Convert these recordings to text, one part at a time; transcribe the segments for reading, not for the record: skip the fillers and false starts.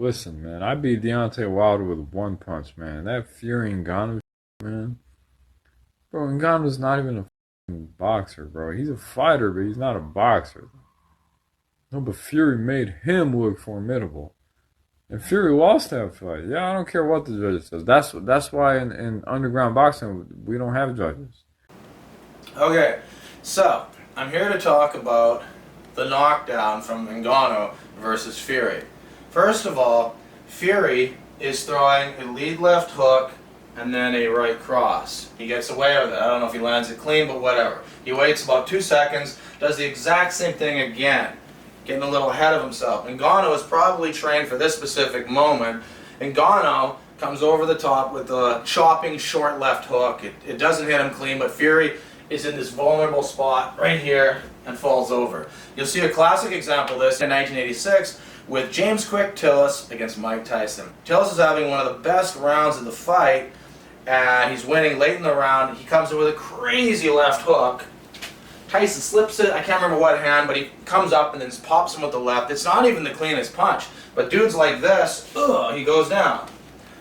Listen, man, I beat Deontay Wilder with one punch, man. That Fury Ngannou, man. Bro, Ngannou's not even a boxer, bro. He's a fighter, but he's not a boxer. No, but Fury made him look formidable. And Fury lost that fight. Yeah, I don't care what the judges says. That's why in underground boxing we don't have judges. Okay, so I'm here to talk about the knockdown from Ngannou versus Fury. First of all, Fury is throwing a lead left hook and then a right cross. He gets away with it. I don't know if he lands it clean, but whatever. He waits about 2 seconds, does the exact same thing again, getting a little ahead of himself. Ngannou is probably trained for this specific moment. Ngannou comes over the top with a chopping short left hook. It doesn't hit him clean, but Fury is in this vulnerable spot right here and falls over. You'll see a classic example of this in 1986 with James Quick Tillis against Mike Tyson. Tillis is having one of the best rounds of the fight, and he's winning late in the round. He comes in with a crazy left hook. Tyson slips it, I can't remember what hand, but he comes up and then pops him with the left. It's not even the cleanest punch, but dudes like this, he goes down.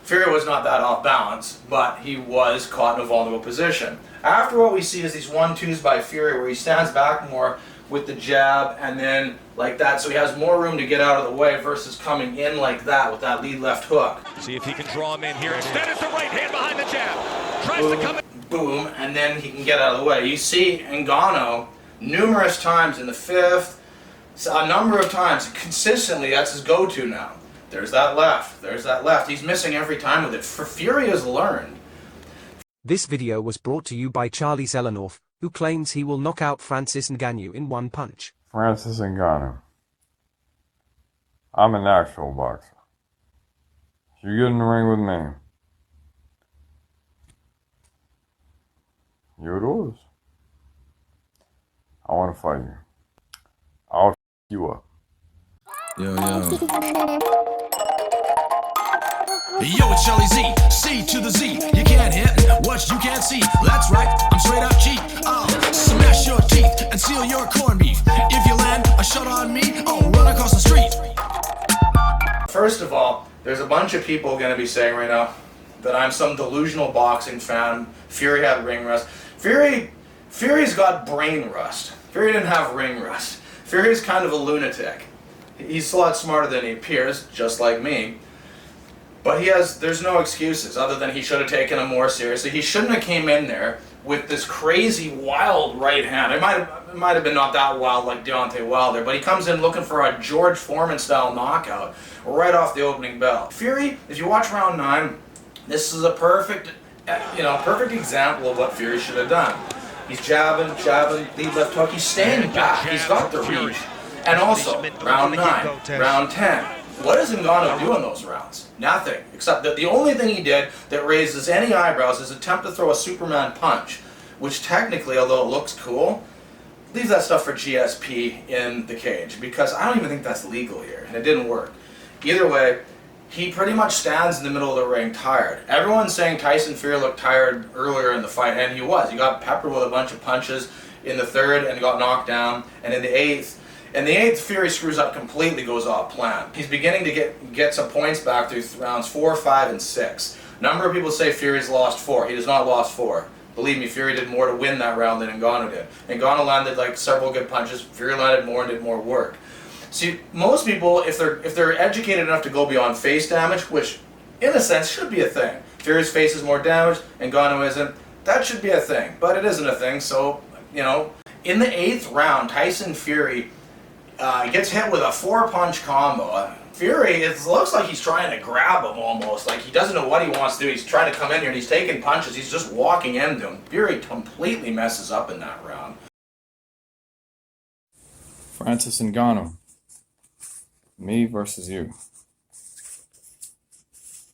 Fury was not that off balance, but he was caught in a vulnerable position. After what we see is these 1-2s by Fury where he stands back more with the jab and then like that, so he has more room to get out of the way versus coming in like that with that lead left hook. See if he can draw him in here. Instead it's the right hand behind the jab. Tries to come in. Boom, and then he can get out of the way. You see Ngannou numerous times in the fifth, a number of times, consistently, that's his go-to now. There's that left, there's that left. He's missing every time with it. For Fury has learned. This video was brought to you by Charlie Zelenoff, who claims he will knock out Francis Ngannou in one punch. Francis Ngannou. I'm an actual boxer. You get in the ring with me. You're yours. I want to fight you. I'll you up. Yo, it's Charlie Z, C to the Z. You can't hit what you can't see. That's right, I'm straight up cheap. I'll smash your teeth and steal your corned beef. If you land a shot on me, I'll run across the street. First of all, there's a bunch of people going to be saying right now that I'm some delusional boxing fan. Fury had ring rust. Fury's got brain rust. Fury didn't have ring rust. Fury's kind of a lunatic. He's a lot smarter than he appears, just like me. But there's no excuses other than he should have taken him more seriously. He shouldn't have came in there with this crazy wild right hand. It might have been not that wild like Deontay Wilder, but he comes in looking for a George Foreman style knockout right off the opening bell. Fury, if you watch round 9, this is a perfect example of what Fury should have done. He's jabbing, lead left hook. He's standing back. He's got the reach. And also, round 9, round 10. What does Ngannou do in those rounds? Nothing. Except that the only thing he did that raises any eyebrows is attempt to throw a Superman punch, which technically, although it looks cool, leave that stuff for GSP in the cage, because I don't even think that's legal here, and it didn't work. Either way, he pretty much stands in the middle of the ring tired. Everyone's saying Tyson Fury looked tired earlier in the fight, and he was. He got peppered with a bunch of punches in the third and got knocked down, and in the eighth, Fury screws up completely, goes off plan. He's beginning to get some points back through rounds 4, 5, and 6. A number of people say Fury's lost 4. He has not lost 4. Believe me, Fury did more to win that round than Ngannou did. Ngannou landed like several good punches. Fury landed more and did more work. See, most people, if they're educated enough to go beyond face damage, which in a sense should be a thing. Fury's face is more damaged, Ngannou isn't. That should be a thing, but it isn't a thing. So, in the 8th round, Tyson Fury gets hit with a 4-punch combo. Fury, it looks like he's trying to grab him almost. Like he doesn't know what he wants to do. He's trying to come in here and he's taking punches. He's just walking into him. Fury completely messes up in that round. Francis Ngannou. Me versus you.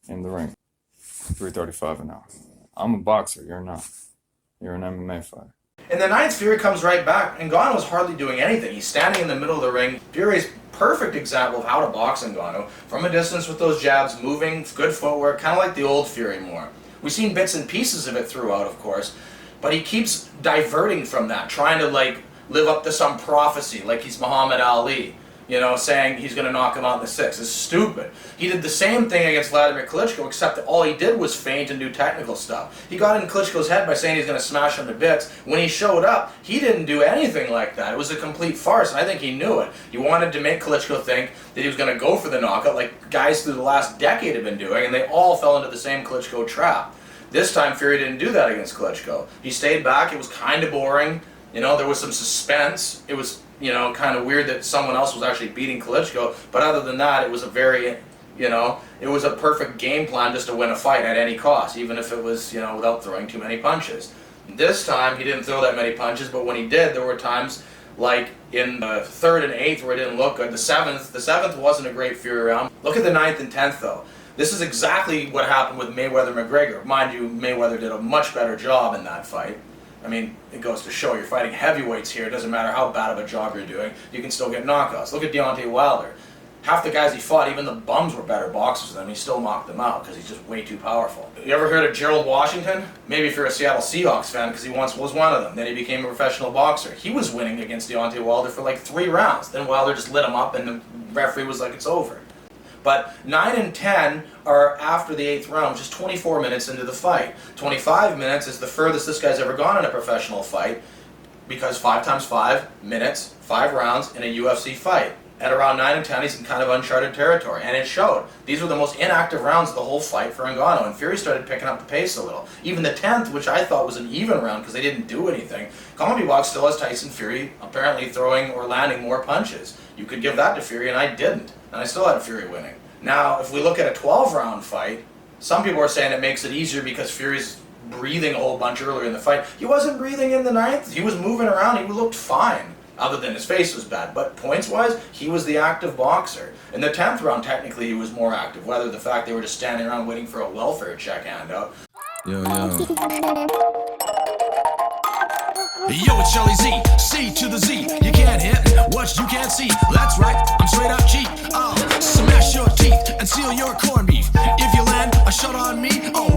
In the ring. 335 an hour. I'm a boxer, you're not. You're an MMA fighter. In the 9th, Fury comes right back. Ngannou's hardly doing anything. He's standing in the middle of the ring. Fury's perfect example of how to box Ngannou. From a distance with those jabs, moving, good footwork, kind of like the old Fury more. We've seen bits and pieces of it throughout, of course, but he keeps diverting from that, trying to live up to some prophecy, like he's Muhammad Ali. you know, saying he's going to knock him out in the 6th. It's stupid. He did the same thing against Vladimir Klitschko, except that all he did was feint and do technical stuff. He got in Klitschko's head by saying he's going to smash him to bits. When he showed up, he didn't do anything like that. It was a complete farce, and I think he knew it. He wanted to make Klitschko think that he was going to go for the knockout like guys through the last decade have been doing, and they all fell into the same Klitschko trap. This time, Fury didn't do that against Klitschko. He stayed back. It was kind of boring. You know, there was some suspense. It was, you know, kind of weird that someone else was actually beating Klitschko. But other than that, it was a very, you know, it was a perfect game plan just to win a fight at any cost, even if it was, you know, without throwing too many punches. This time, he didn't throw that many punches, but when he did, there were times like in the 3rd and 8th where it didn't look good. The 7th wasn't a great Fury round. Look at the 9th and 10th, though. This is exactly what happened with Mayweather-McGregor. Mind you, Mayweather did a much better job in that fight. I mean, it goes to show you're fighting heavyweights here. It doesn't matter how bad of a job you're doing. You can still get knockouts. Look at Deontay Wilder. Half the guys he fought, even the bums were better boxers than him. He still knocked them out because he's just way too powerful. You ever heard of Gerald Washington? Maybe if you're a Seattle Seahawks fan, because he once was one of them. Then he became a professional boxer. He was winning against Deontay Wilder for like 3 rounds. Then Wilder just lit him up and the referee was like, it's over. But 9 and 10 are after the 8th round, which is 24 minutes into the fight. 25 minutes is the furthest this guy's ever gone in a professional fight, because 5 times 5 minutes, 5 rounds in a UFC fight. At around 9 and 10, he's in kind of uncharted territory, and it showed. These were the most inactive rounds of the whole fight for Ngannou, and Fury started picking up the pace a little. Even the 10th, which I thought was an even round because they didn't do anything, Comedy Box still has Tyson Fury apparently throwing or landing more punches. You could give that to Fury, and I didn't, and I still had Fury winning. Now, if we look at a 12-round fight, some people are saying it makes it easier because Fury's breathing a whole bunch earlier in the fight. He wasn't breathing in the 9th. He was moving around. He looked fine, other than his face was bad. But points-wise, he was the active boxer. In the 10th round, technically, he was more active, whether the fact they were just standing around waiting for a welfare check handout. Yo, it's Charlie Z, C to the Z. You can't hit what you can't see. That's right, I'm straight up cheap. I'll smash your teeth and seal your corned beef. If you land a shot on me, oh,